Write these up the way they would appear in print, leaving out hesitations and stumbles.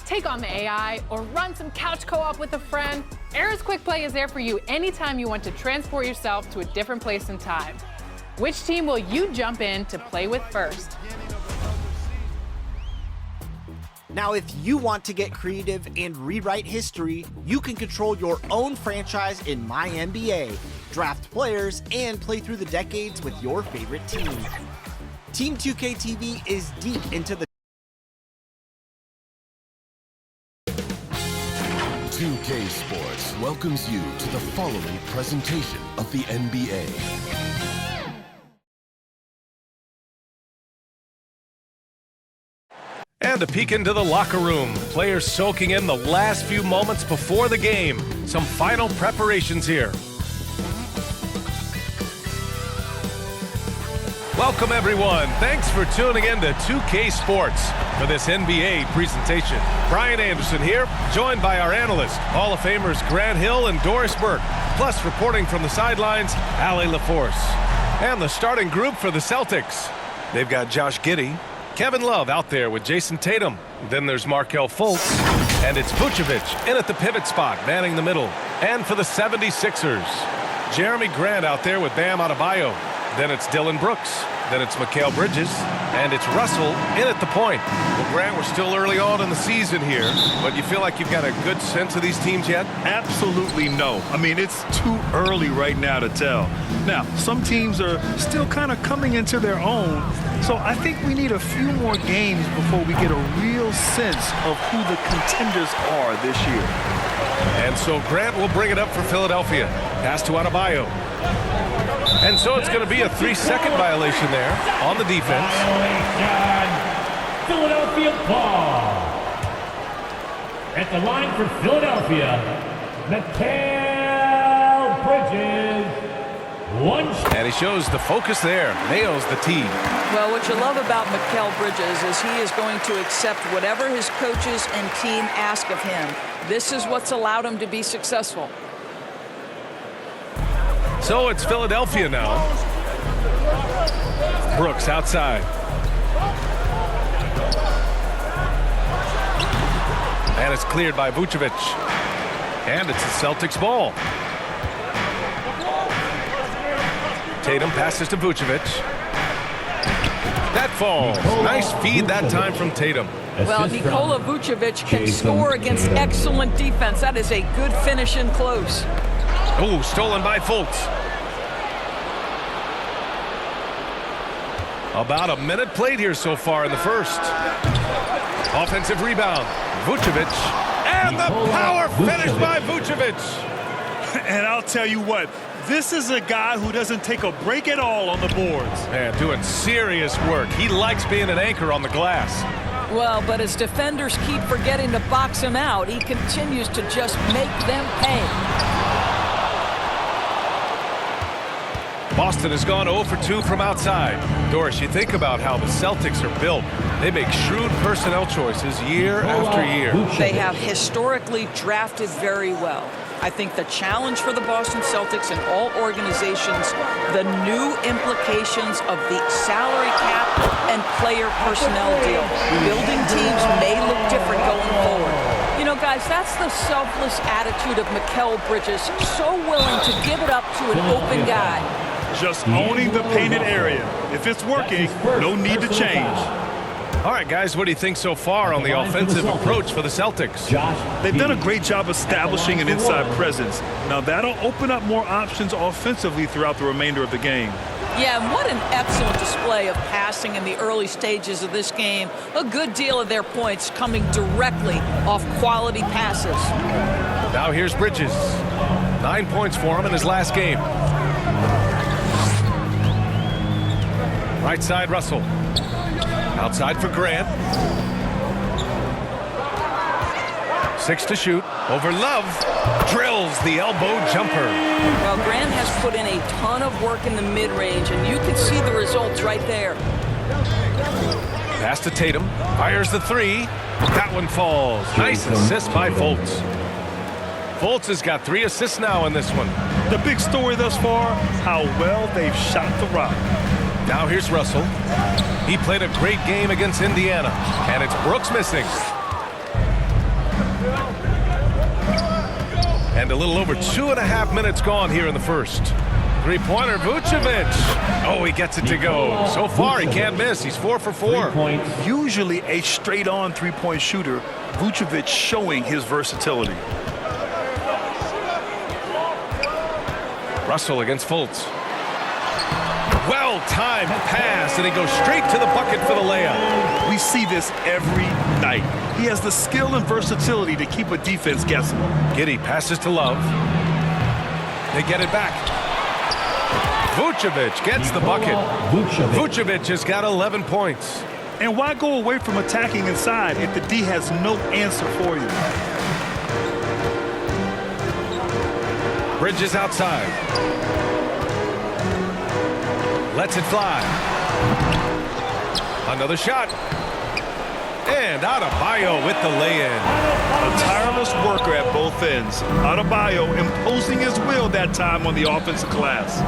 take on the AI, or run some couch co-op with a friend, Era's Quick Play is there for you anytime you want to transport yourself to a different place and time. Which team will you jump in to play with first? Now, if you want to get creative and rewrite history, you can control your own franchise in My NBA, draft players, and play through the decades with your favorite team. Team 2K TV is deep into the 2K Sports welcomes you to the following presentation of the NBA. And a peek into the locker room. Players soaking in the last few moments before the game. Some final preparations here. Welcome, everyone. Thanks for tuning in to 2K Sports for this NBA presentation. Brian Anderson here, joined by our analysts, Hall of Famers Grant Hill and Doris Burke, plus reporting from the sidelines, Allie LaForce. And the starting group for the Celtics. They've got Josh Giddey, Kevin Love out there with Jason Tatum. Then there's Markelle Fultz. And it's Vucevic in at the pivot spot, manning the middle. And for the 76ers, Jeremy Grant out there with Bam Adebayo. Then it's Dylan Brooks. Then it's Mikal Bridges. And it's Russell in at the point. Well, Grant, we're still early on in the season here, but you feel like you've got a good sense of these teams yet? Absolutely no. I mean, it's too early right now to tell. Now, some teams are still kind of coming into their own, so I think we need a few more games before we get a real sense of who the contenders are this year. And so Grant will bring it up for Philadelphia. Pass to Adebayo. And so it's going to be a 3-second violation there on the defense. Philadelphia ball. At the line for Philadelphia, Mikal Bridges. And he shows the focus there. Nails the tee. Well, what you love about Mikal Bridges is he is going to accept whatever his coaches and team ask of him. This is what's allowed him to be successful. So it's Philadelphia now. Brooks outside. And it's cleared by Vucevic. And it's the Celtics ball. Tatum passes to Vucevic. That falls. Nice feed that time from Tatum. Well, Nikola Vucevic can score against excellent defense. That is a good finish in close. Oh, stolen by Fultz. About a minute played here so far in the first. Offensive rebound. Vucevic. And the power finish by Vucevic. And I'll tell you what, this is a guy who doesn't take a break at all on the boards. Man, doing serious work. He likes being an anchor on the glass. Well, but as defenders keep forgetting to box him out, he continues to just make them pay. Boston has gone 0 for 2 from outside. Doris, you think about how the Celtics are built. They make shrewd personnel choices year after year. They have historically drafted very well. I think the challenge for the Boston Celtics and all organizations, the new implications of the salary cap and player personnel deal. Building teams may look different going forward. You know, guys, that's the selfless attitude of Mikal Bridges, so willing to give it up to an open guy. Just owning the painted area. If it's working, no need to change. All right, guys, what do you think so far on the offensive approach for the Celtics? They've done a great job establishing an inside presence. Now, that'll open up more options offensively throughout the remainder of the game. Yeah, and what an excellent display of passing in the early stages of this game. A good deal of their points coming directly off quality passes. Now here's Bridges. 9 points for him in his last game. Right side, Russell. Outside for Grant. 6 to shoot. Over Love. Drills the elbow jumper. Well, Grant has put in a ton of work in the mid-range, and you can see the results right there. Pass to Tatum. Fires the 3. That one falls. Nice assist by Fultz. Fultz has got 3 assists now in this one. The big story thus far, how well they've shot the rock. Now here's Russell. He played a great game against Indiana, and it's Brooks missing. And a little over 2.5 minutes gone here in the first. Three-pointer, Vucevic. Oh, he gets it to go. So far, he can't miss. He's 4 for 4. 3 points. Usually a straight-on three-point shooter, Vucevic showing his versatility. Russell against Fultz. Well-timed pass, and he goes straight to the bucket for the layup. We see this every night. He has the skill and versatility to keep a defense guessing. Giddey passes to Love. They get it back. Vucevic gets the bucket. Vucevic has got 11 points. And why go away from attacking inside if the D has no answer for you? Bridges outside. Lets it fly. Another shot. And Adebayo with the lay-in. A tireless worker at both ends. Adebayo imposing his will that time on the offensive glass.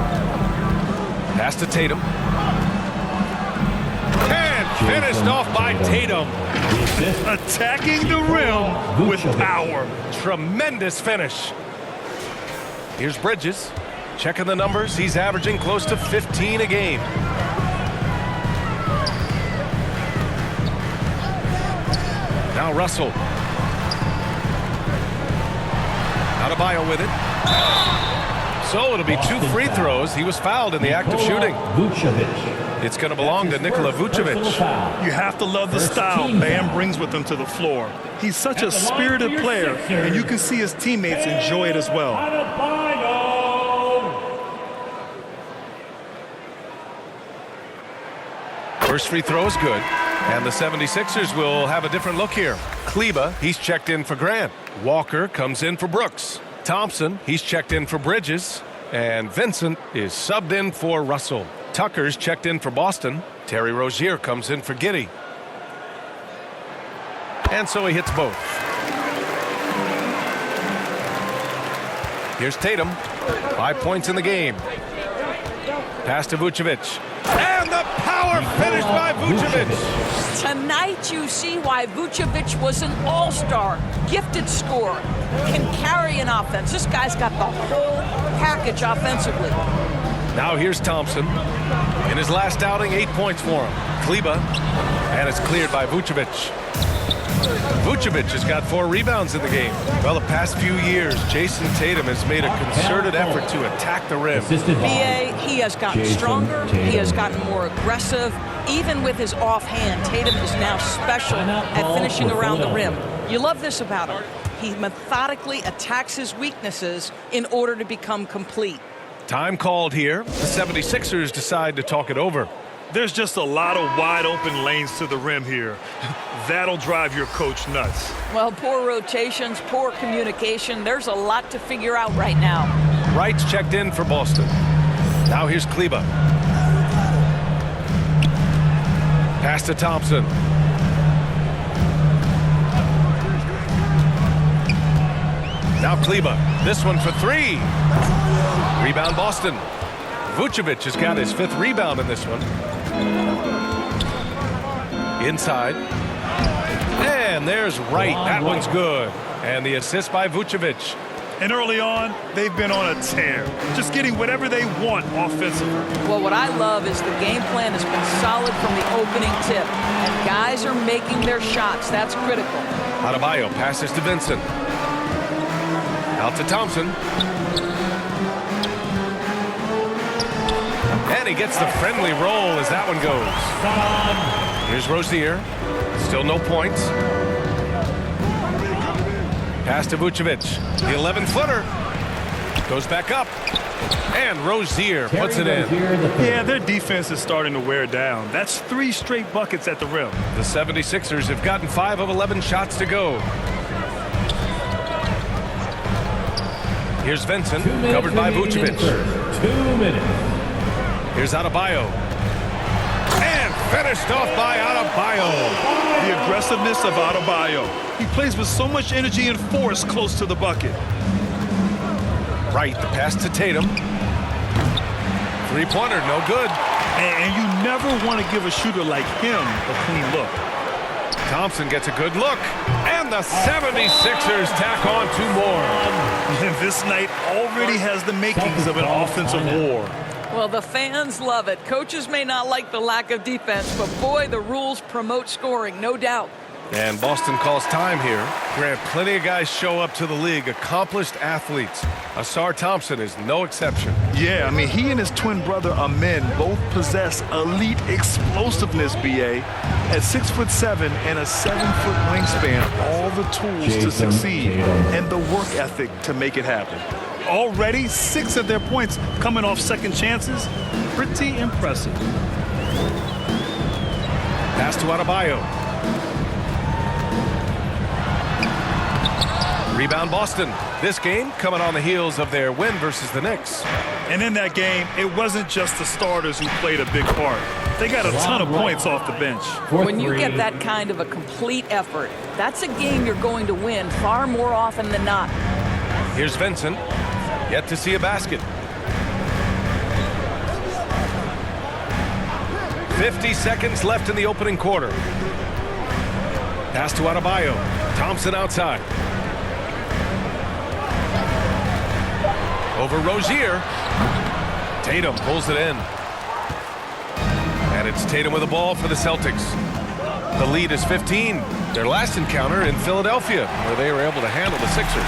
Pass to Tatum. And finished off by Tatum. Attacking the rim with power. Tremendous finish. Here's Bridges. Checking the numbers. He's averaging close to 15 a game. Now Russell. Adebayo with it. So it'll be 2 free throws. He was fouled in the act of shooting. It's going to belong to Nikola Vucevic. You have to love the style Bam brings with him to the floor. He's such a spirited player, and you can see his teammates enjoy it as well. First free throw is good. And the 76ers will have a different look here. Kleba, he's checked in for Grant. Walker comes in for Brooks. Thompson, he's checked in for Bridges. And Vincent is subbed in for Russell. Tucker's checked in for Boston. Terry Rozier comes in for Giddey. And so he hits both. Here's Tatum. 5 points in the game. Pass to Vucevic. And the power finish by Vucevic. Tonight you see why Vucevic was an all-star, gifted scorer, can carry an offense. This guy's got the whole package offensively. Now here's Thompson. In his last outing, 8 points for him. Kleba, and it's cleared by Vucevic. Vucevic has got 4 rebounds in the game. Well, the past few years, Jason Tatum has made a concerted effort to attack the rim. BA, he has gotten stronger. He has gotten more aggressive. Even with his offhand, Tatum is now special at finishing around the rim. You love this about him. He methodically attacks his weaknesses in order to become complete. Time called here. The 76ers decide to talk it over. There's just a lot of wide open lanes to the rim here. That'll drive your coach nuts. Well, poor rotations, poor communication. There's a lot to figure out right now. Wright's checked in for Boston. Now here's Kleba. Pass to Thompson. Now Kleba. This one for 3. Rebound Boston. Vucevic has got his 5th rebound in this one. Inside. And there's Wright. That one's good. And the assist by Vucevic. And early on, they've been on a tear. Just getting whatever they want offensively. Well, what I love is the game plan has been solid from the opening tip. And guys are making their shots. That's critical. Adebayo passes to Vincent. Out to Thompson. And he gets the friendly roll as that one goes. Here's Rozier. Still no points. Pass to Vucevic. The 11-footer. Goes back up. And Rozier puts it in. Yeah, their defense is starting to wear down. That's 3 straight buckets at the rim. The 76ers have gotten 5 of 11 shots to go. Here's Vincent, covered by Vucevic. 2 minutes. Here's Adebayo. And finished off by Adebayo. The aggressiveness of Adebayo. He plays with so much energy and force close to the bucket. Wright, the pass to Tatum. 3-pointer, no good. And you never want to give a shooter like him a clean look. Thompson gets a good look, and the 76ers tack on 2 more. This night already has the makings of an offensive war. Well, the fans love it. Coaches may not like the lack of defense, but boy, the rules promote scoring, no doubt. And Boston calls time here. Grant, plenty of guys show up to the league, accomplished athletes. Asar Thompson is no exception. Yeah, I mean, he and his twin brother Amin both possess elite explosiveness, B.A. At 6'7" and a 7-foot wingspan, all the tools to succeed and the work ethic to make it happen. Already 6 of their points coming off second chances. Pretty impressive. Pass to Adebayo. Rebound Boston. This game coming on the heels of their win versus the Knicks. And in that game, it wasn't just the starters who played a big part. They got a ton of points off the bench. When you get that kind of a complete effort, that's a game you're going to win far more often than not. Here's Vincent. Yet to see a basket. 50 seconds left in the opening quarter. Pass to Adebayo. Thompson outside. Over Rozier. Tatum pulls it in. And it's Tatum with the ball for the Celtics. The lead is 15. Their last encounter in Philadelphia, where they were able to handle the Sixers.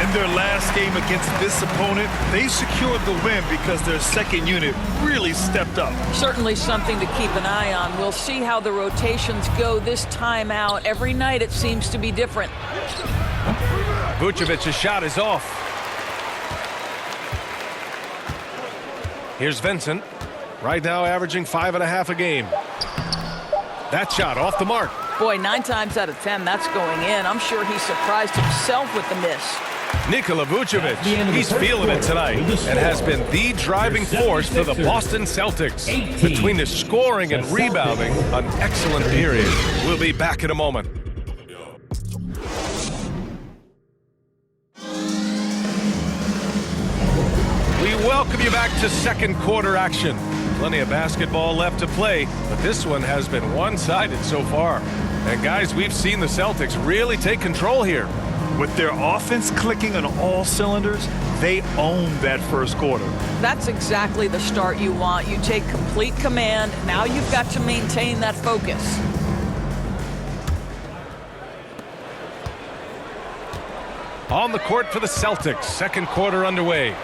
In their last game against this opponent, they secured the win because their second unit really stepped up. Certainly something to keep an eye on. We'll see how the rotations go this time out. Every night it seems to be different. Vucevic's shot is off. Here's Vincent. Right now averaging 5.5 a game. That shot off the mark. Boy, 9 times out of 10, that's going in. I'm sure he surprised himself with the miss. Nikola Vucevic, he's feeling it tonight and has been the driving force for the Boston Celtics. Between the scoring and rebounding, an excellent period. We'll be back in a moment. We welcome you back to second quarter action. Plenty of basketball left to play, but this one has been one-sided so far. And guys, we've seen the Celtics really take control here. With their offense clicking on all cylinders, they own that first quarter. That's exactly the start you want. You take complete command. Now you've got to maintain that focus. On the court for the Celtics, second quarter underway.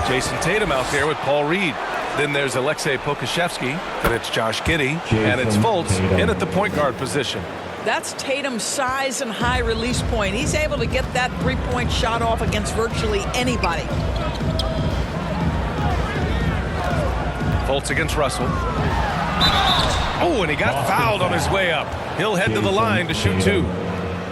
Jason Tatum out there with Paul Reed. Then there's Alexei Pokusevski, and it's Josh Giddey, and it's Fultz in at the point guard position. That's Tatum's size and high release point. He's able to get that three-point shot off against virtually anybody. Fultz against Russell. Oh, and he got fouled on his way up. He'll head to the line to shoot 2.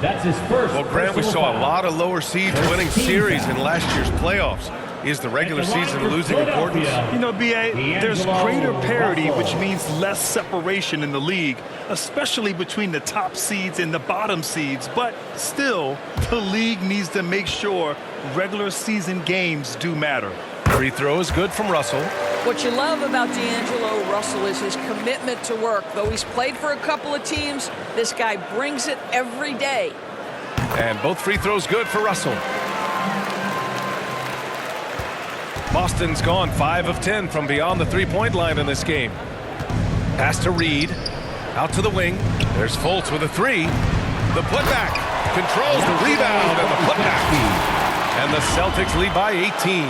That's his first. Well, Grant, we saw a lot of lower seeds winning series in last year's playoffs. Is the regular season losing importance? You know, B.A., there's greater parity, which means less separation in the league, especially between the top seeds and the bottom seeds. But still, the league needs to make sure regular season games do matter. Free throw is good from Russell. What you love about D'Angelo Russell is his commitment to work. Though he's played for a couple of teams, this guy brings it every day. And both free throws good for Russell. Boston's gone 5 of 10 from beyond the three-point line in this game. Pass to Reed. Out to the wing. There's Fultz with a 3. The putback. Controls the rebound and the putback. And the Celtics lead by 18.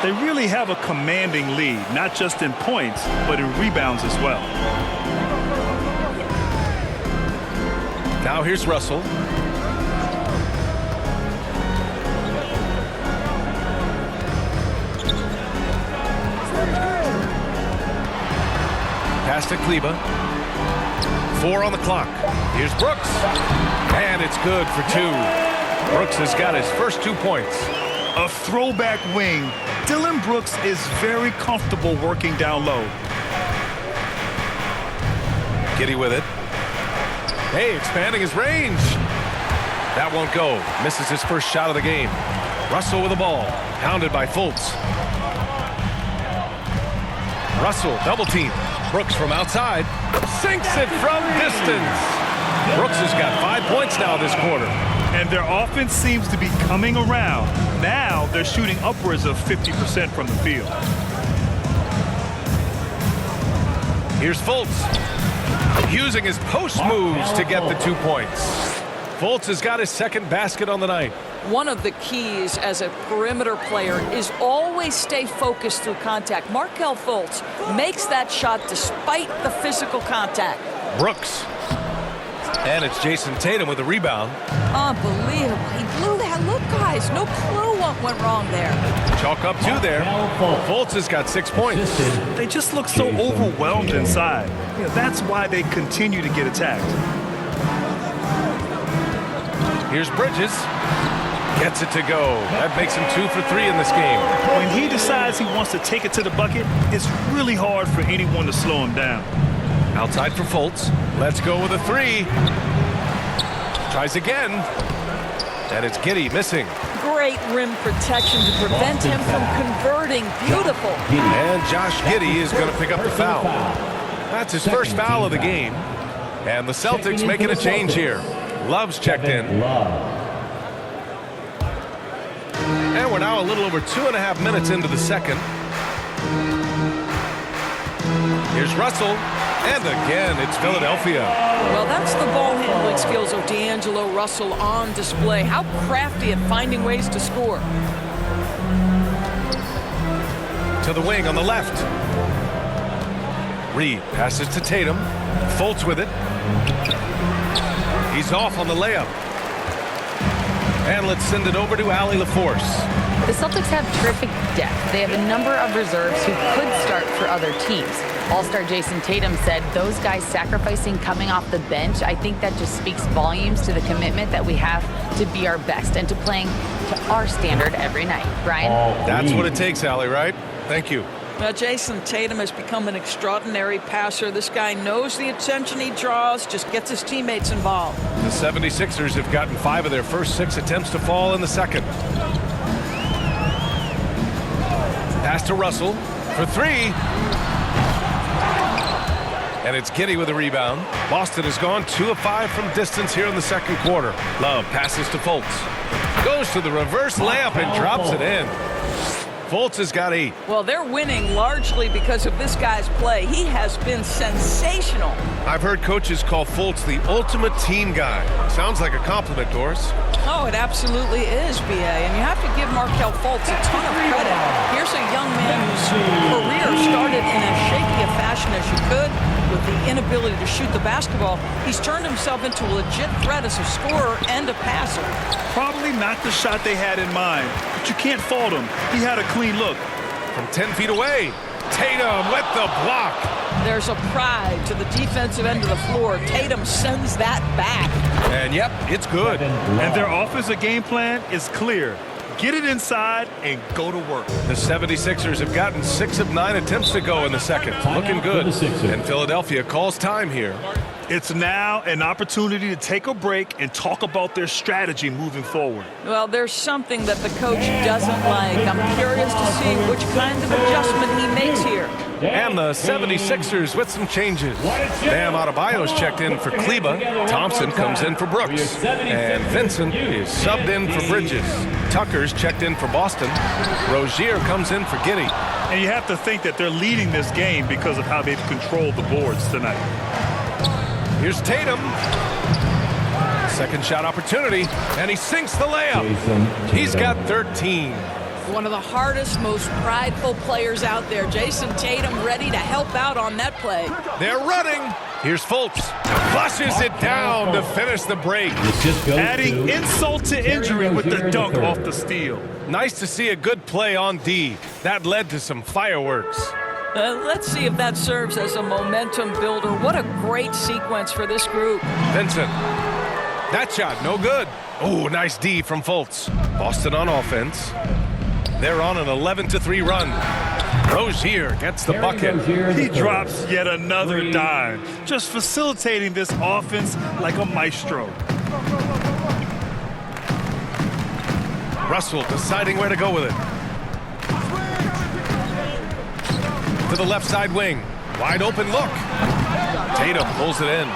They really have a commanding lead, not just in points, but in rebounds as well. Now here's Russell. Pass to Kleba. 4 on the clock. Here's Brooks. And it's good for 2. Brooks has got his first 2 points. A throwback wing. Dillon Brooks is very comfortable working down low. Giddey with it. Hey, expanding his range. That won't go. Misses his first shot of the game. Russell with the ball. Pounded by Fultz. Russell double team. Brooks from outside. Sinks it from distance. Brooks has got 5 points now this quarter. And their offense seems to be coming around. Now they're shooting upwards of 50% from the field. Here's Fultz, using his post moves to get the 2 points. Fultz has got his second basket on the night. One of the keys as a perimeter player is always stay focused through contact. Markelle Fultz makes that shot despite the physical contact. Brooks. And it's Jason Tatum with a rebound. Unbelievable. He blew that. Look, guys, no clue what went wrong there. Chalk up 2 there. Fultz has got 6 points. They just look so overwhelmed inside. You know, that's why they continue to get attacked. Here's Bridges. Gets it to go. That makes him 2 for 3 in this game. When he decides he wants to take it to the bucket, it's really hard for anyone to slow him down. Outside for Fultz. Let's go with a 3. Tries again. And it's Giddey missing. Great rim protection to prevent him from converting. Beautiful. And Josh Giddey is going to pick up the foul. That's his first foul of the game. And the Celtics making a change here. Love's checked in. And we're now a little over 2.5 minutes into the second. Here's Russell. And again, it's Philadelphia. Well, that's the ball handling skills of D'Angelo Russell on display. How crafty at finding ways to score. To the wing on the left. Reed passes to Tatum. Fultz with it. He's off on the layup. And let's send it over to Allie LaForce. The Celtics have terrific depth. They have a number of reserves who could start for other teams. All-star Jason Tatum said those guys sacrificing coming off the bench, I think that just speaks volumes to the commitment that we have to be our best and to playing to our standard every night. Brian? That's what it takes, Allie, right? Thank you. Well, Jason Tatum has become an extraordinary passer. This guy knows the attention he draws, just gets his teammates involved. The 76ers have gotten 5 of their first 6 attempts to fall in the second. Pass to Russell for 3. And it's Giddey with a rebound. Boston has gone 2 of 5 from distance here in the second quarter. Love passes to Fultz. Goes to the reverse layup and drops it in. Fultz has got 8. Well, they're winning largely because of this guy's play. He has been sensational. I've heard coaches call Fultz the ultimate team guy. Sounds like a compliment, Doris. Oh, it absolutely is, B.A. And you have to give Markelle Fultz a ton of credit. Here's a young man whose career started in as shaky a fashion as you could. With the inability to shoot the basketball, he's turned himself into a legit threat as a scorer and a passer. Probably not the shot they had in mind, but you can't fault him. He had a clean look. From 10 feet away, Tatum with the block. There's a pride to the defensive end of the floor. Tatum sends that back. And yep, it's good. And their offensive game plan is clear. Get it inside and go to work. The 76ers have gotten 6 of 9 attempts to go in the second. Looking good. And Philadelphia calls time here. It's now an opportunity to take a break and talk about their strategy moving forward. Well, there's something that the coach doesn't like. I'm curious to see which kind of adjustment he makes here. And the 76ers with some changes. Bam Adebayo's checked in for Kleba. Thompson comes in for Brooks. And Vincent is subbed in for Bridges. Tucker's checked in for Boston. Rozier comes in for Giddey. And you have to think that they're leading this game because of how they've controlled the boards tonight. Here's Tatum. Second shot opportunity. And he sinks the layup. He's got 13. One of the hardest, most prideful players out there. Jason Tatum ready to help out on that play. They're running. Here's Fultz. Flushes it down to finish the break. Adding insult to injury with the dunk off the steal. Nice to see a good play on D. That led to some fireworks. Let's see if that serves as a momentum builder. What a great sequence for this group. Vincent. That shot, no good. Oh, nice D from Fultz. Boston on offense. They're on an 11-3 run. Rozier gets the bucket. He drops yet another dime, just facilitating this offense like a maestro. Russell deciding where to go with it. To the left side wing. Wide open look. Tatum pulls it in.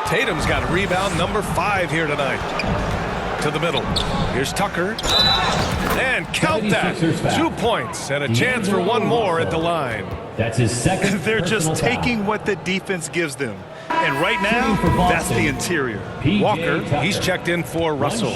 Tatum's got rebound number 5 here tonight. To the middle. Here's Tucker. And count that. 2 points and a chance for one more at the line. That's his second. They're just taking what the defense gives them. And right now, that's the interior. Walker, he's checked in for Russell.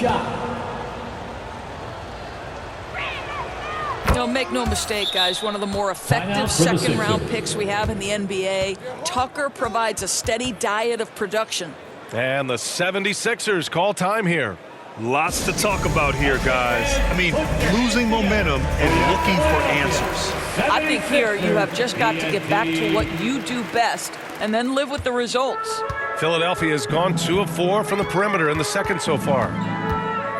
Make no mistake, guys, one of the more effective second-round picks we have in the NBA. Tucker provides a steady diet of production. And the 76ers call time here. Lots to talk about here, guys. I mean, losing momentum and looking for answers. I think here you have just got to get back to what you do best and then live with the results. Philadelphia has gone 2 of 4 from the perimeter in the second so far.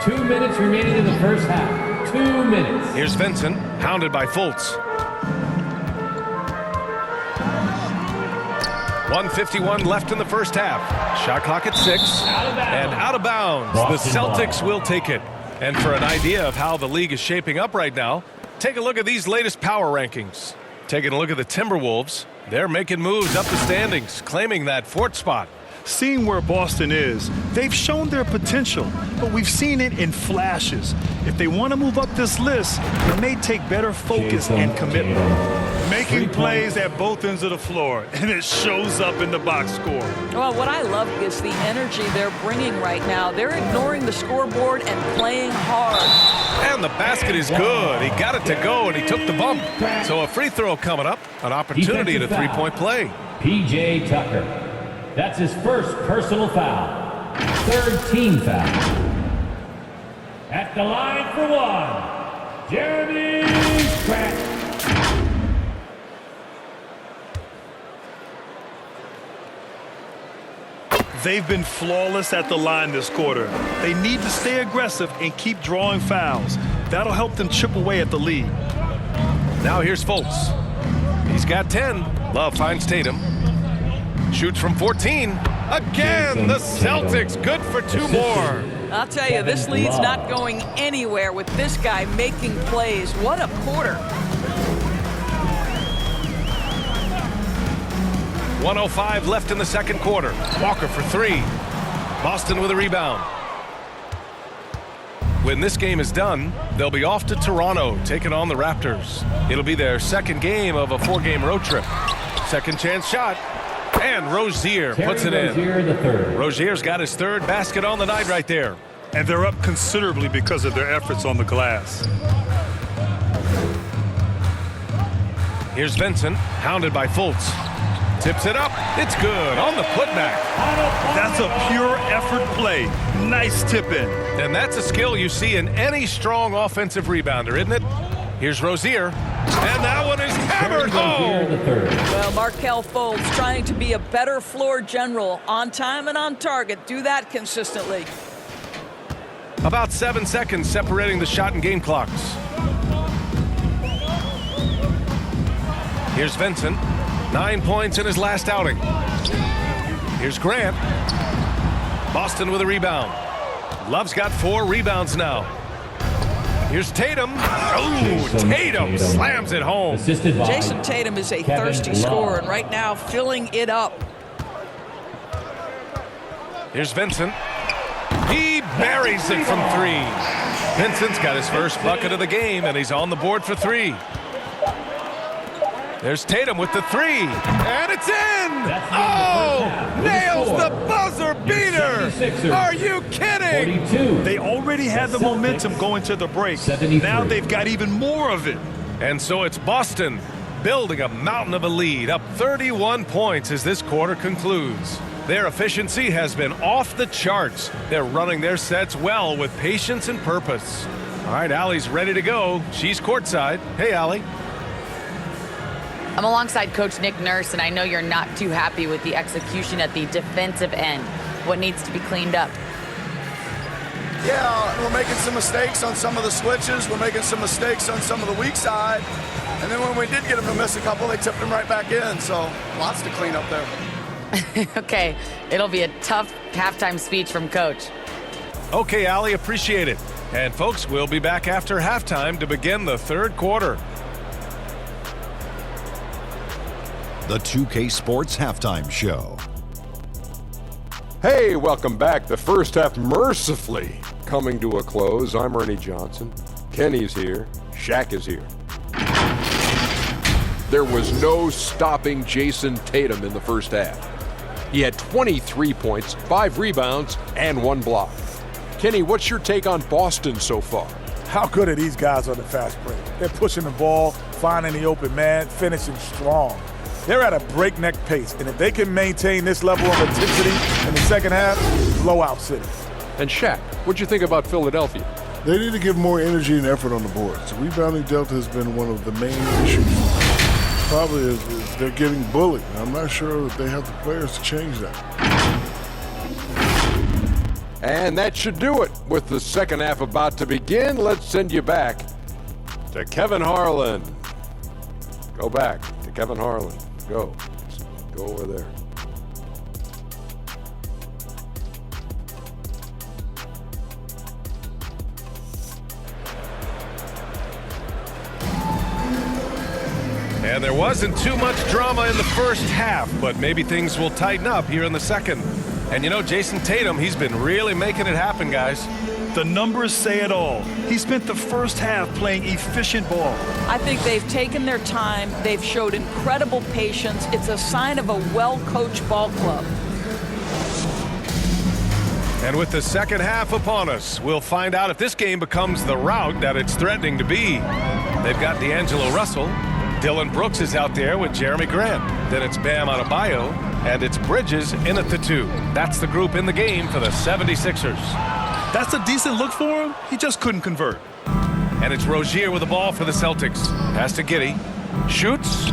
2 minutes remaining in the first half. 2 minutes. Here's Vincent, hounded by Fultz. 1:51 left in the first half. Shot clock at 6. And out of bounds. The Celtics will take it. And for an idea of how the league is shaping up right now, take a look at these latest power rankings. Taking a look at the Timberwolves. They're making moves up the standings, claiming that 4th spot. Seeing where Boston is, they've shown their potential, but we've seen it in flashes. If they want to move up this list, it may take better focus and commitment. Making plays at both ends of the floor, and it shows up in the box score. Well, what I love is the energy they're bringing right now. They're ignoring the scoreboard and playing hard. And the basket is good. He got it to go, and he took the bump. So a free throw coming up, an opportunity at a 3-point play. P.J. Tucker. That's his first personal foul. 3rd team foul. At the line for 1, Jeremy Grant. They've been flawless at the line this quarter. They need to stay aggressive and keep drawing fouls. That'll help them chip away at the lead. Now here's Fultz. He's got 10. Love finds Tatum. Shoots from 14. Again, the Celtics good for 2 more. I'll tell you, this lead's not going anywhere with this guy making plays. What a quarter. 1:05 left in the second quarter. Walker for 3. Boston with a rebound. When this game is done, they'll be off to Toronto, taking on the Raptors. It'll be their second game of a 4-game road trip. Second chance shot. And Rozier puts it in. Rozier's got his 3rd basket on the night right there. And they're up considerably because of their efforts on the glass. Here's Vincent, hounded by Fultz. Tips it up. It's good on the putback. That's a pure effort play. Nice tip in. And that's a skill you see in any strong offensive rebounder, isn't it? Here's Rozier. And that one is hammered home. Well, Markelle Fultz trying to be a better floor general. On time and on target. Do that consistently. About 7 seconds separating the shot and game clocks. Here's Vincent. 9 points in his last outing. Here's Grant. Boston with a rebound. Love's got 4 rebounds now. Here's Tatum. Oh, Tatum slams it home. Jason Tatum is a thirsty scorer, and right now filling it up. Here's Vincent. He buries it from 3. Vincent's got his first bucket of the game, and he's on the board for 3. There's Tatum with the 3, and it's in! Oh, nails the buzzer beater! Are you kidding? 42. They already had the momentum going to the break. 73. Now they've got even more of it. And so it's Boston building a mountain of a lead, up 31 points as this quarter concludes. Their efficiency has been off the charts. They're running their sets well with patience and purpose. All right, Allie's ready to go. She's courtside. Hey, Allie. I'm alongside Coach Nick Nurse, and I know you're not too happy with the execution at the defensive end. What needs to be cleaned up? Yeah, we're making some mistakes on some of the switches. We're making some mistakes on some of the weak side. And then when we did get them to miss a couple, they tipped them right back in. So lots to clean up there. Okay, it'll be a tough halftime speech from Coach. Okay, Allie, appreciate it. And folks, we'll be back after halftime to begin the third quarter. The 2K Sports Halftime Show. Hey, welcome back. The first half mercifully coming to a close. I'm Ernie Johnson. Kenny's here. Shaq is here. There was no stopping Jason Tatum in the first half. He had 23 points, 5 rebounds, and 1 block. Kenny, what's your take on Boston so far? How good are these guys on the fast break? They're pushing the ball, finding the open man, finishing strong. They're at a breakneck pace, and if they can maintain this level of intensity in the second half, blowout city. And Shaq, what'd you think about Philadelphia? They need to give more energy and effort on the boards. The rebounding delta has been one of the main issues. Probably is they're getting bullied. I'm not sure if they have the players to change that. And that should do it. With the second half about to begin, let's send you back to Kevin Harlan. Go back to Kevin Harlan. Go over there. And there wasn't too much drama in the first half, but maybe things will tighten up here in the second. And you know, Jason Tatum, he's been really making it happen, guys. The numbers say it all. He spent the first half playing efficient ball. I think they've taken their time. They've showed incredible patience. It's a sign of a well-coached ball club. And with the second half upon us, we'll find out if this game becomes the rout that it's threatening to be. They've got D'Angelo Russell. Dylan Brooks is out there with Jeremy Grant. Then it's Bam Adebayo, and it's Bridges in at the 2. That's the group in the game for the 76ers. That's a decent look for him. He just couldn't convert. And it's Rozier with the ball for the Celtics. Pass to Giddey. Shoots.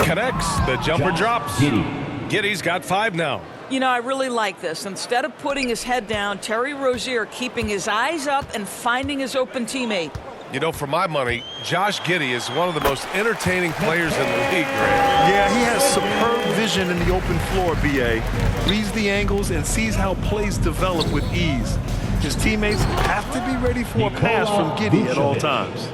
Connects. The jumper drops. Giddey's got 5 now. You know, I really like this. Instead of putting his head down, Terry Rozier keeping his eyes up and finding his open teammate. You know, for my money, Josh Giddey is one of the most entertaining players in the league, Grant. Yeah, he has superb vision in the open floor, B.A. Reads the angles and sees how plays develop with ease. His teammates have to be ready for a pass from Giddey at all times.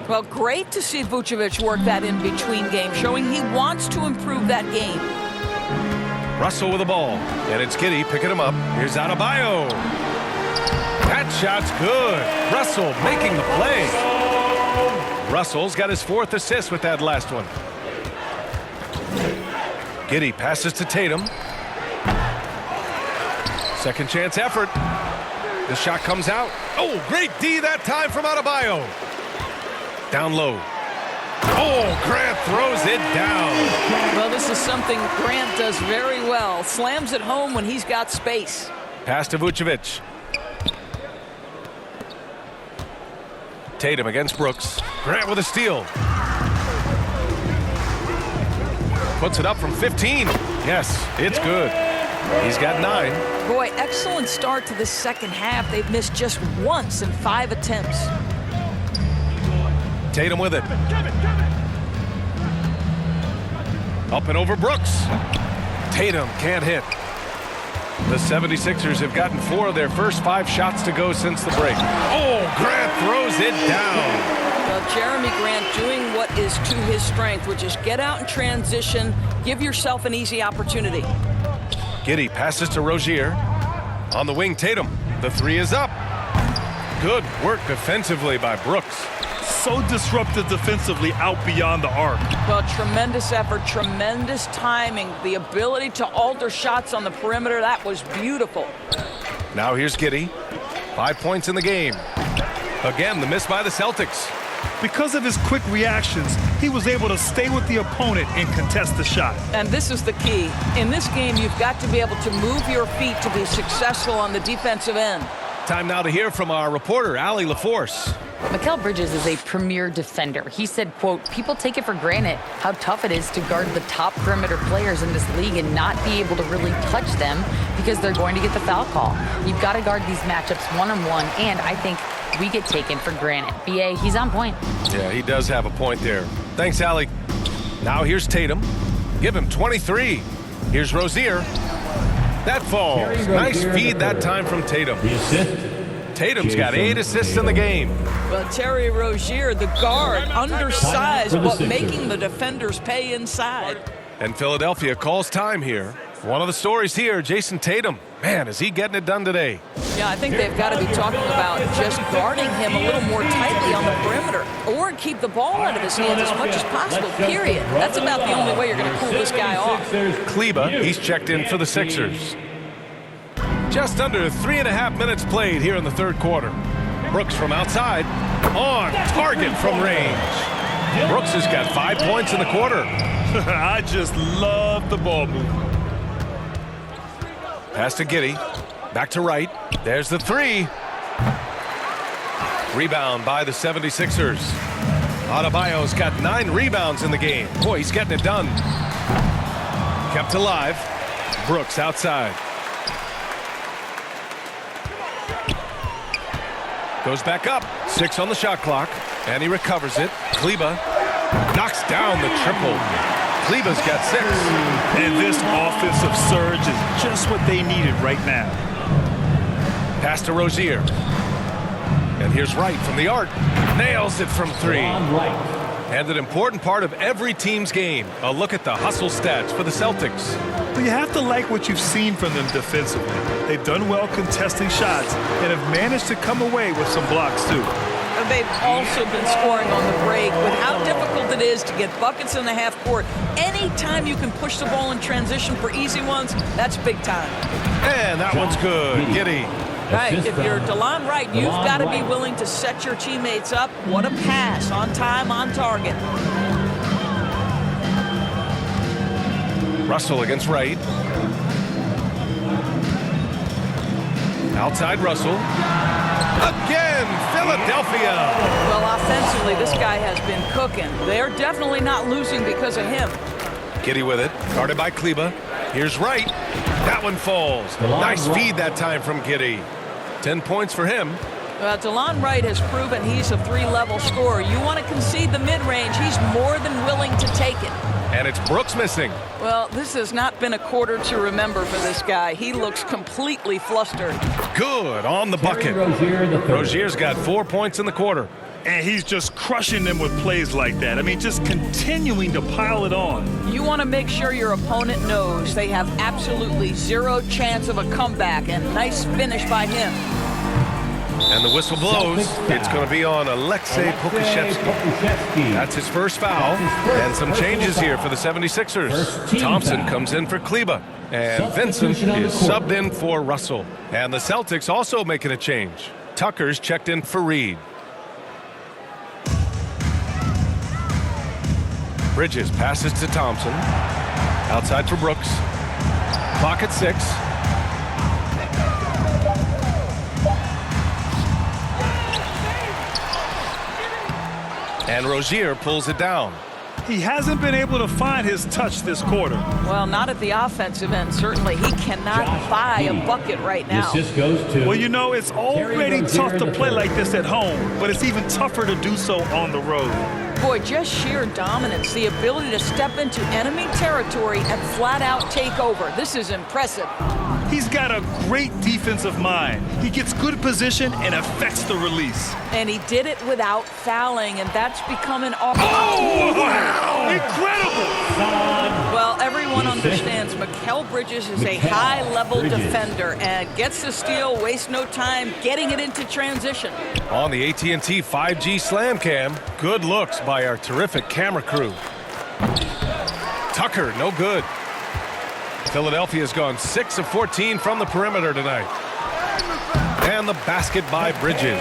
Well, great to see Vucevic work that in-between game, showing he wants to improve that game. Russell with the ball, and it's Giddey picking him up. Here's Adebayo. That shot's good. Russell making the play. Russell's got his 4th assist with that last one. Giddey passes to Tatum. Second chance effort. The shot comes out. Oh, great D that time from Adebayo. Down low. Oh, Grant throws it down. Well, this is something Grant does very well. Slams it home when he's got space. Pass to Vucevic. Tatum against Brooks. Grant with a steal. Puts it up from 15. Yes, it's good. He's got 9. Boy, excellent start to the second half. They've missed just once in 5 attempts. Tatum with it. Up and over Brooks. Tatum can't hit. The 76ers have gotten 4 of their first 5 shots to go since the break. Oh, Grant throws it down. Well, Jeremy Grant doing what is to his strength, which is get out in transition, give yourself an easy opportunity. Giddey passes to Rozier. On the wing, Tatum. The 3 is up. Good work defensively by Brooks. So disruptive defensively out beyond the arc. Well, tremendous effort, tremendous timing, the ability to alter shots on the perimeter. That was beautiful. Now here's Giddey. 5 points in the game. Again, the miss by the Celtics. Because of his quick reactions, he was able to stay with the opponent and contest the shot. And this is the key. In this game, you've got to be able to move your feet to be successful on the defensive end. Time now to hear from our reporter, Allie LaForce. Mikal Bridges is a premier defender. He said, quote, people take it for granted how tough it is to guard the top perimeter players in this league and not be able to really touch them because they're going to get the foul call. You've got to guard these matchups one-on-one, and I think we get taken for granted. B.A., he's on point. Yeah, he does have a point there. Thanks, Allie. Now here's Tatum. Give him 23. Here's Rozier. That falls. Nice feed that time from Tatum. Tatum's got 8 assists in the game. Well, Terry Rozier, the guard, undersized, but making the defenders pay inside. And Philadelphia calls time here. One of the stories here, Jason Tatum. Man, is he getting it done today? Yeah, I think they've got to be talking about just guarding him a little more tightly on the perimeter or keep the ball out of his hands as much as possible, period. That's about the only way you're going to cool this guy off. Kleba, he's checked in for the Sixers. Just under 3.5 minutes played here in the third quarter. Brooks from outside, on target from range. Brooks has got 5 points in the quarter. I just love the ball movement. Pass to Giddey. Back to Wright. There's the three. Rebound by the 76ers. Adebayo's got 9 rebounds in the game. Boy, he's getting it done. Kept alive. Brooks outside. Goes back up. 6 on the shot clock. And he recovers it. Kleba knocks down the triple. Kleba's got 6. And this offensive surge is just what they needed right now. Pass to Rozier. And here's Wright from the arc. Nails it from 3. And an important part of every team's game. A look at the hustle stats for the Celtics. But you have to like what you've seen from them defensively. They've done well contesting shots and have managed to come away with some blocks too. They've also been scoring on the break with how difficult it is to get buckets in the half court. Anytime you can push the ball in transition for easy ones, that's big time. And that one's good. Giddey. Right, if you're DeLon Wright, you've got to be willing to set your teammates up. What a pass, on time, on target. Russell against Wright. Outside Russell. Again, Philadelphia. Well, offensively, this guy has been cooking. They're definitely not losing because of him. Giddey with it, guarded by Kleba. Here's Wright. That one falls. Nice feed that time from Giddey. 10 points for him. Well, DeLon Wright has proven he's a 3-level scorer. You want to concede the mid-range, he's more than willing to take it. And it's Brooks missing. Well, this has not been a quarter to remember for this guy. He looks completely flustered. Good on the bucket. Rozier's got 4 points in the quarter. And he's just crushing them with plays like that. I mean, just continuing to pile it on. You want to make sure your opponent knows they have absolutely 0 chance of a comeback, and nice finish by him. And the whistle blows. It's going to be on Alexei Pokusevski. That's his first foul. And some changes here for the 76ers. Thompson comes in for Kleba. And Vincent is subbed in for Russell. And the Celtics also making a change. Tucker's checked in for Reed. Bridges passes to Thompson. Outside for Brooks. Clock at 6. And Rozier pulls it down. He hasn't been able to find his touch this quarter. Well, not at the offensive end. Certainly, he cannot buy a bucket right now. Well, you know, it's already tough to play like this at home, but it's even tougher to do so on the road. Boy, just sheer dominance, the ability to step into enemy territory and flat out take over. This is impressive. He's got a great defensive mind. He gets good position and affects the release. And he did it without fouling, and that's become an art. Oh, wow! Incredible! Well, everyone understands Mikal Bridges is a high-level defender and gets the steal, wastes no time getting it into transition. On the AT&T 5G Slam Cam, good looks by our terrific camera crew. Tucker, no good. Philadelphia's gone 6 of 14 from the perimeter tonight. And the basket by Bridges.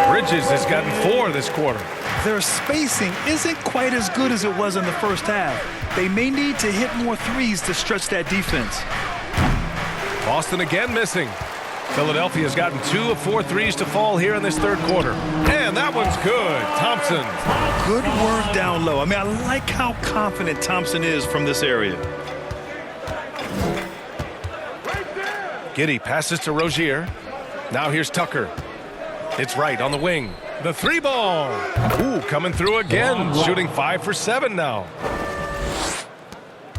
Bridges has gotten 4 this quarter. Their spacing isn't quite as good as it was in the first half. They may need to hit more threes to stretch that defense. Boston again missing. Philadelphia's gotten 2 of 4 threes to fall here in this third quarter. And that one's good. Thompson. Good work down low. I mean, I like how confident Thompson is from this area. Giddey passes to Rozier. Now here's Tucker. It's Wright on the wing. The 3-ball. Ooh, coming through again. Shooting 5 for 7 now.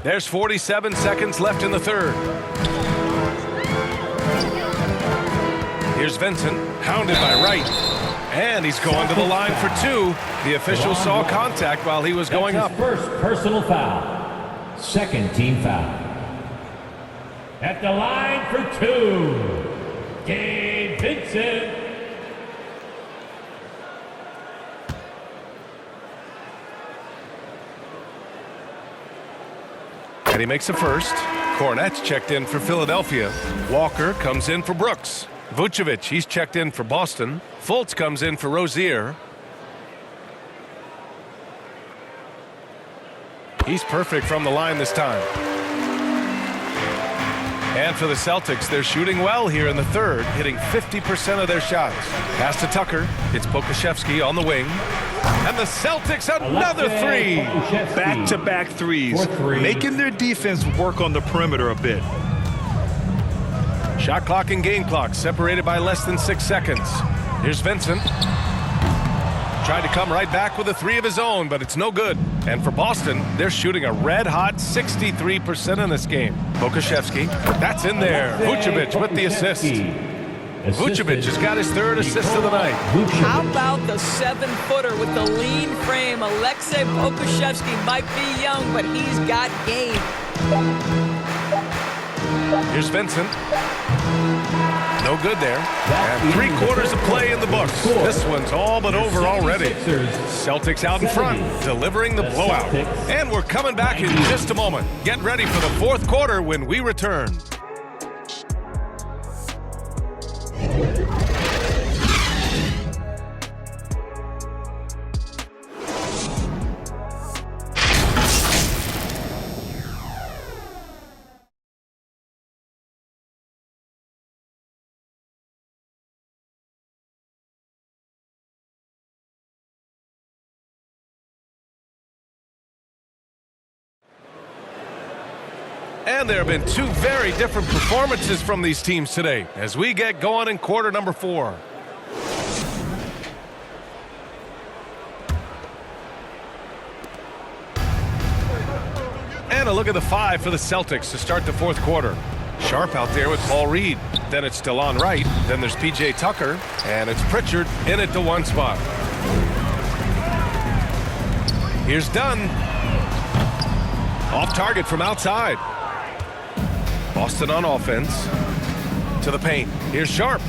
There's 47 seconds left in the third. Here's Vincent, hounded by Wright. And he's going to the line for 2. The official saw contact while he was going up. First personal foul. Second team foul. At the line for two, Gabe Vincent. And he makes the first. Cornette's checked in for Philadelphia. Walker comes in for Brooks. Vucevic, he's checked in for Boston. Fultz comes in for Rozier. He's perfect from the line this time. And for the Celtics, they're shooting well here in the third, hitting 50% of their shots. Pass to Tucker. It's Pokusevski on the wing. And the Celtics, another three. Back-to-back threes, making their defense work on the perimeter a bit. Shot clock and game clock separated by less than 6 seconds. Here's Vincent. Tried to come right back with a three of his own, but it's no good. And for Boston, they're shooting a red-hot 63% in this game. Pokusevski, that's in there. Vucevic with the assist. Vucevic has got his third assist of the night. How about the 7-footer with the lean frame? Alexei Pokusevski might be young, but he's got game. Here's Vincent. No good there. And 3/4 of play in the books. This one's all but over already. Celtics out in front, delivering the blowout. And we're coming back in just a moment. Get ready for the fourth quarter when we return. And there have been two very different performances from these teams today as we get going in quarter number 4. And a look at the 5 for the Celtics to start the fourth quarter. Sharp out there with Paul Reed. Then it's DeLon Wright. Then there's P.J. Tucker. And it's Pritchard in at the 1 spot. Here's Dunn. Off target from outside. Boston on offense. To the paint. Here's Sharp.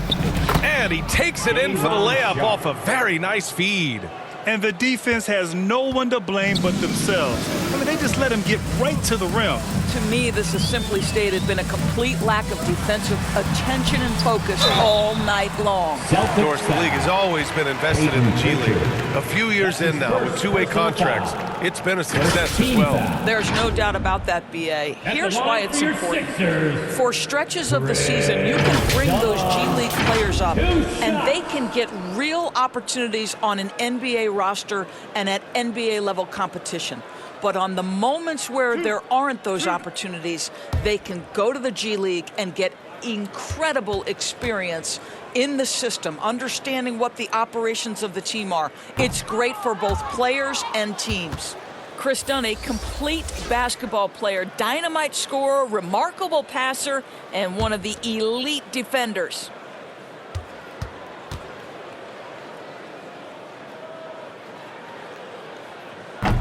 And he takes it in for the layup off a very nice feed. And the defense has no one to blame but themselves. I mean, they just let him get right to the rim. To me, this has simply stated been a complete lack of defensive attention and focus all night long. Of course, the league has always been invested in the G League. A few years in now with two-way contracts, it's been a success as well. There's no doubt about that, B.A. Here's why it's important. For stretches of the season, you can bring those G League players up, and they can get real opportunities on an NBA roster and at NBA level competition. But on the moments where there aren't those opportunities, they can go to the G League and get incredible experience in the system, understanding what the operations of the team are. It's great for both players and teams. Chris Dunn, a complete basketball player, dynamite scorer, remarkable passer, and one of the elite defenders.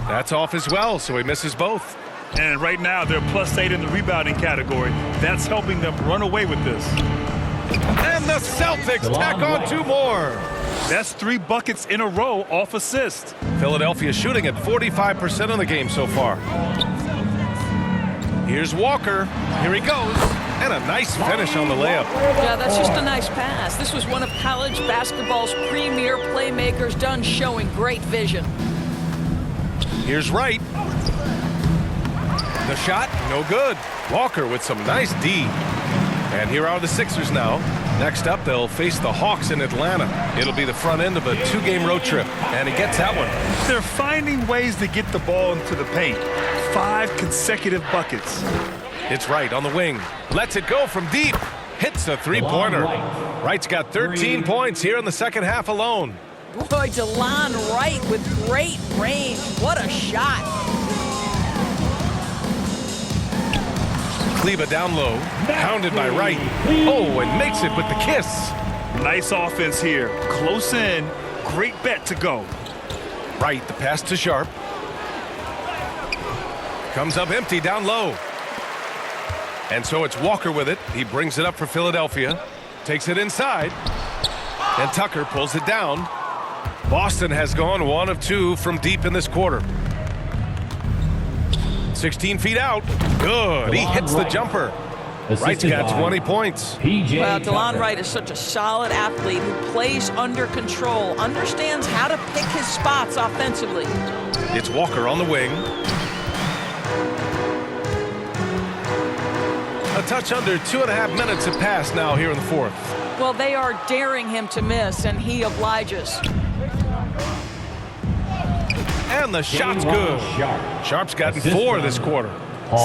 That's off as well, so he misses both. And right now, they're +8 in the rebounding category. That's helping them run away with this. And the Celtics tack on 2 more. That's 3 buckets in a row off assist. Philadelphia shooting at 45% of the game so far. Here's Walker. Here he goes. And a nice finish on the layup. Yeah, that's just a nice pass. This was one of college basketball's premier playmakers, Dunn showing great vision. Here's Wright. The shot, no good. Walker with some nice D. And here are the Sixers now. Next up, they'll face the Hawks in Atlanta. It'll be the front end of a 2-game road trip. And he gets that one. They're finding ways to get the ball into the paint. 5 consecutive buckets. It's Wright on the wing. Lets it go from deep. Hits a 3-pointer. Wright's got 13 points here in the second half alone. Boy, DeLon Wright with great range. What a shot. Kleba down low, pounded by Wright. Oh, and makes it with the kiss. Nice offense here. Close in. Great bet to go. Wright, the pass to Sharp. Comes up empty down low. And so it's Walker with it. He brings it up for Philadelphia. Takes it inside. And Tucker pulls it down. Boston has gone 1 of 2 from deep in this quarter. 16 feet out. Good. He hits the jumper. Wright's got 20 points. Well, DeLon Wright is such a solid athlete who plays under control, understands how to pick his spots offensively. It's Walker on the wing. A touch under 2.5 minutes have passed now here in the fourth. Well, they are daring him to miss, and he obliges. And the shot's good. Sharp's gotten 4 this quarter.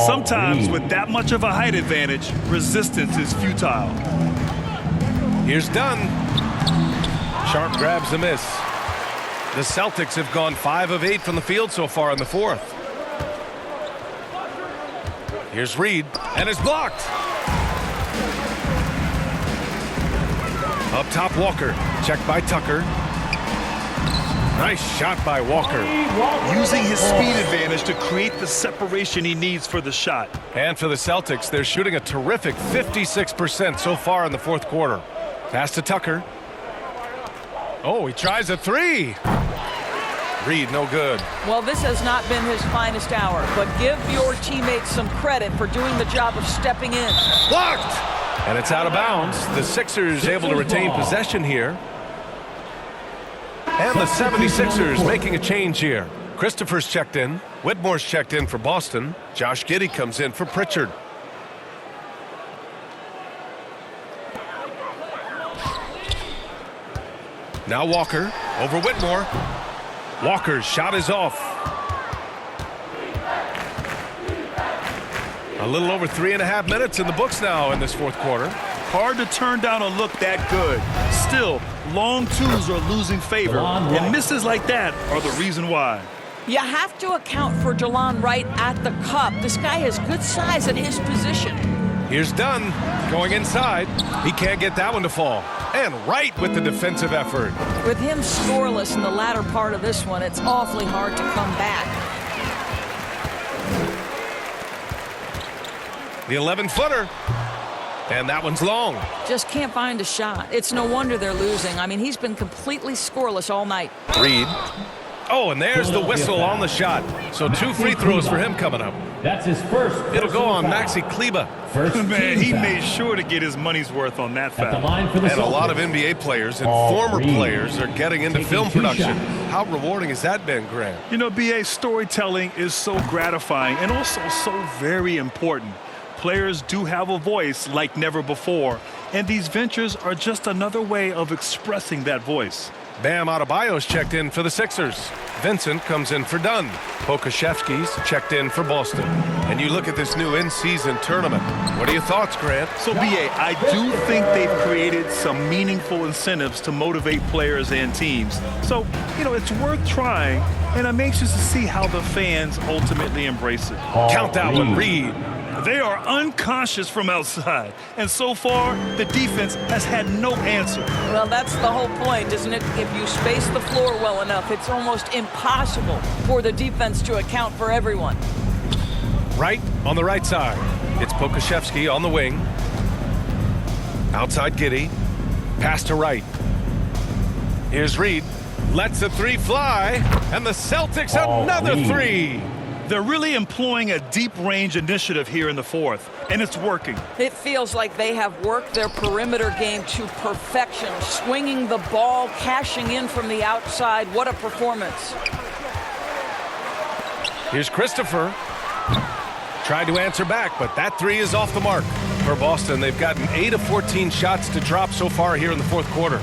Sometimes with that much of a height advantage, resistance is futile. Here's Dunn. Sharp grabs the miss. The Celtics have gone 5 of 8 from the field so far in the fourth. Here's Reed, and it's blocked. Up top, Walker. Checked by Tucker. Nice shot by Walker. Using his speed advantage to create the separation he needs for the shot. And for the Celtics, they're shooting a terrific 56% so far in the fourth quarter. Pass to Tucker. Oh, he tries a 3. Reed, no good. Well, this has not been his finest hour, but give your teammates some credit for doing the job of stepping in. Blocked! And it's out of bounds. The Sixers able to retain possession here. And the 76ers making a change here. Christopher's checked in. Whitmore's checked in for Boston. Josh Giddey comes in for Pritchard. Now Walker over Whitmore. Walker's shot is off. A little over 3.5 minutes in the books now in this fourth quarter. Hard to turn down a look that good. Still, long twos are losing favor, and misses like that are the reason why. You have to account for DeLon Wright at the cup. This guy has good size at his position. Here's Dunn going inside. He can't get that one to fall. And Wright with the defensive effort. With him scoreless in the latter part of this one, it's awfully hard to come back. The 11-footer. And that one's long. Just can't find a shot. It's no wonder they're losing. I mean, he's been completely scoreless all night. Reed. Oh, and there's the whistle on the shot. So 2 free throws for him coming up. That's his first. It'll go on Maxi Kleber. Man, he made sure to get his money's worth on that foul. And a lot of NBA players and former players are getting into film production. How rewarding has that been, Grant? You know, BA, storytelling is so gratifying and also so very important. Players do have a voice like never before, and these ventures are just another way of expressing that voice. Bam Adebayo's checked in for the Sixers. Vincent comes in for Dunn. Pokusevski's checked in for Boston. And you look at this new in-season tournament. What are your thoughts, Grant? So, BA, I do think they've created some meaningful incentives to motivate players and teams. So, you know, it's worth trying, and I'm anxious to see how the fans ultimately embrace it. Count that one, Reed. They are unconscious from outside, and so far, the defense has had no answer. Well, that's the whole point, isn't it? If you space the floor well enough, it's almost impossible for the defense to account for everyone. Right on the right side. It's Pokusevski on the wing. Outside Giddey. Pass to Wright. Here's Reed. Lets the 3 fly, and the Celtics another 3. They're really employing a deep-range initiative here in the fourth, and it's working. It feels like they have worked their perimeter game to perfection, swinging the ball, cashing in from the outside. What a performance. Here's Christopher. Tried to answer back, but that 3 is off the mark. For Boston, they've gotten 8 of 14 shots to drop so far here in the fourth quarter.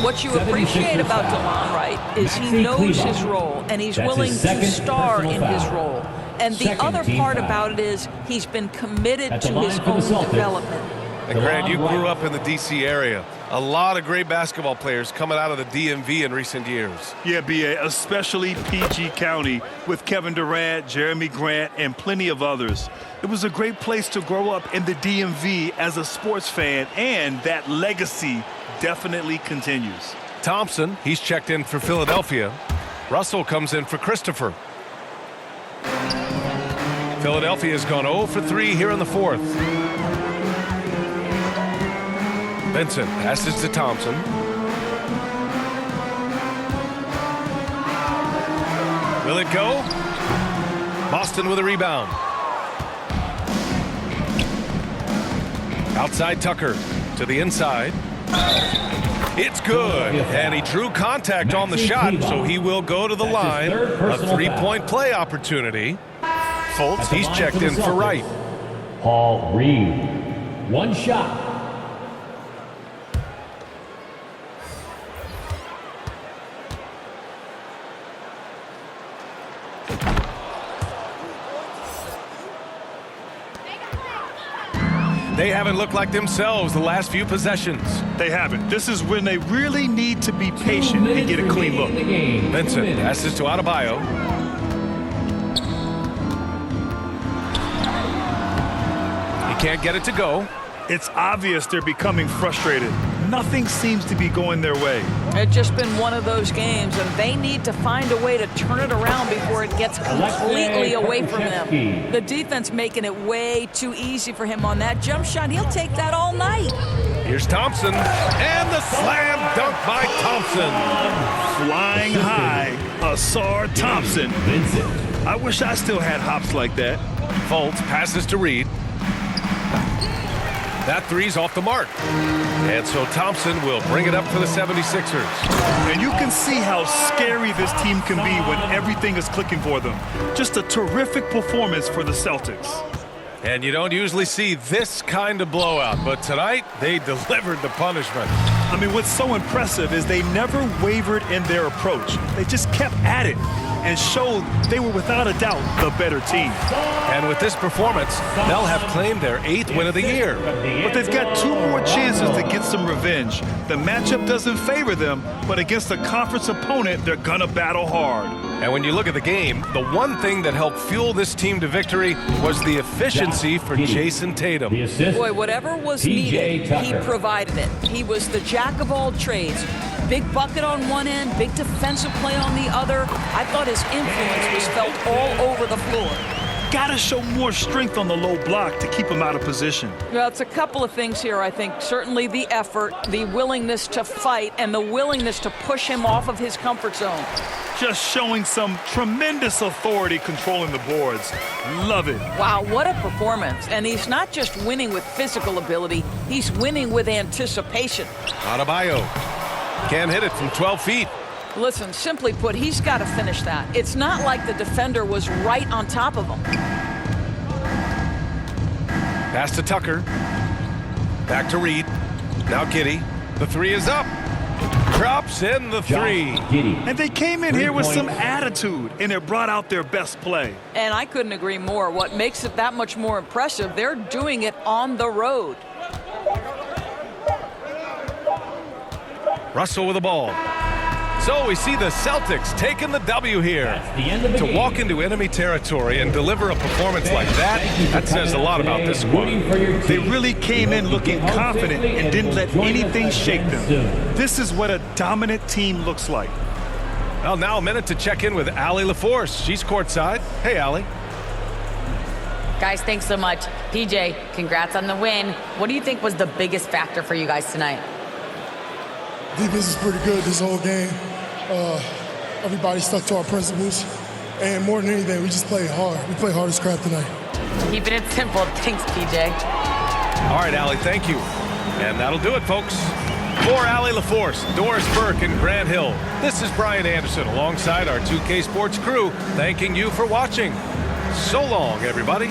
What you appreciate about DeLon Wright is he knows his role, and he's willing to star in his role. And the other part about it is he's been committed to his own development. And Grant, you grew up in the D.C. area. A lot of great basketball players coming out of the DMV in recent years. Yeah, BA, especially PG County with Kevin Durant, Jeremy Grant, and plenty of others. It was a great place to grow up in the DMV as a sports fan, and that legacy definitely continues. Thompson, he's checked in for Philadelphia. Russell comes in for Christopher. Philadelphia has gone 0 for 3 here in the fourth. Vincent passes to Thompson. Will it go? Boston with a rebound. Outside Tucker to the inside. It's good. And he drew contact on the shot, so he will go to the line. A three-point play opportunity. Fultz, he's checked in for Wright. Paul Reed. One shot. They haven't looked like themselves the last few possessions. They haven't. This is when they really need to be patient and get a clean look. Vincent passes to Adebayo. He can't get it to go. It's obvious they're becoming frustrated. Nothing seems to be going their way. It's just been one of those games, and they need to find a way to turn it around before it gets completely away from them. The defense making it way too easy for him on that jump shot. He'll take that all night. Here's Thompson, and the slam dunk by Thompson. Flying high, Asar Thompson. I wish I still had hops like that. Fultz passes to Reed. That three's off the mark. And so Thompson will bring it up for the 76ers. And you can see how scary this team can be when everything is clicking for them. Just a terrific performance for the Celtics. And you don't usually see this kind of blowout, but tonight they delivered the punishment. I mean, what's so impressive is they never wavered in their approach. They just kept at it and showed they were without a doubt the better team. And with this performance, they'll have claimed their 8th win of the year. But they've got 2 more chances to get some revenge. The matchup doesn't favor them, but against a conference opponent, they're gonna battle hard. And when you look at the game, the one thing that helped fuel this team to victory was the efficiency for Jason Tatum. Boy, whatever was needed, he provided it. He was the jack of all trades. Big bucket on one end, big defensive play on the other. I thought his influence was felt all over the floor. Got to show more strength on the low block to keep him out of position. Well, it's a couple of things here, I think. Certainly the effort, the willingness to fight, and the willingness to push him off of his comfort zone. Just showing some tremendous authority controlling the boards. Love it. Wow, what a performance. And he's not just winning with physical ability, he's winning with anticipation. Adebayo can't hit it from 12 feet. Listen, simply put, he's got to finish that. It's not like the defender was right on top of him. Pass to Tucker. Back to Reed. Now Giddey. The three is up. Drops in the three. And they came in here with some attitude, and it brought out their best play. And I couldn't agree more. What makes it that much more impressive, they're doing it on the road. Russell with the ball. So we see the Celtics taking the W here. To walk into enemy territory and deliver a performance like that, that says a lot about this squad. They really came in looking confident and didn't let anything shake them. This is what a dominant team looks like. Well, now a minute to check in with Allie LaForce. She's courtside. Hey, Allie. Guys, thanks so much. PJ, congrats on the win. What do you think was the biggest factor for you guys tonight? Defense is pretty good this whole game. Everybody stuck to our principles. And more than anything, we just played hard. We played hard as crap tonight. Keeping it simple. Thanks, PJ. All right, Allie, thank you. And that'll do it, folks. For Allie LaForce, Doris Burke, and Grant Hill, this is Brian Anderson alongside our 2K Sports crew, thanking you for watching. So long, everybody.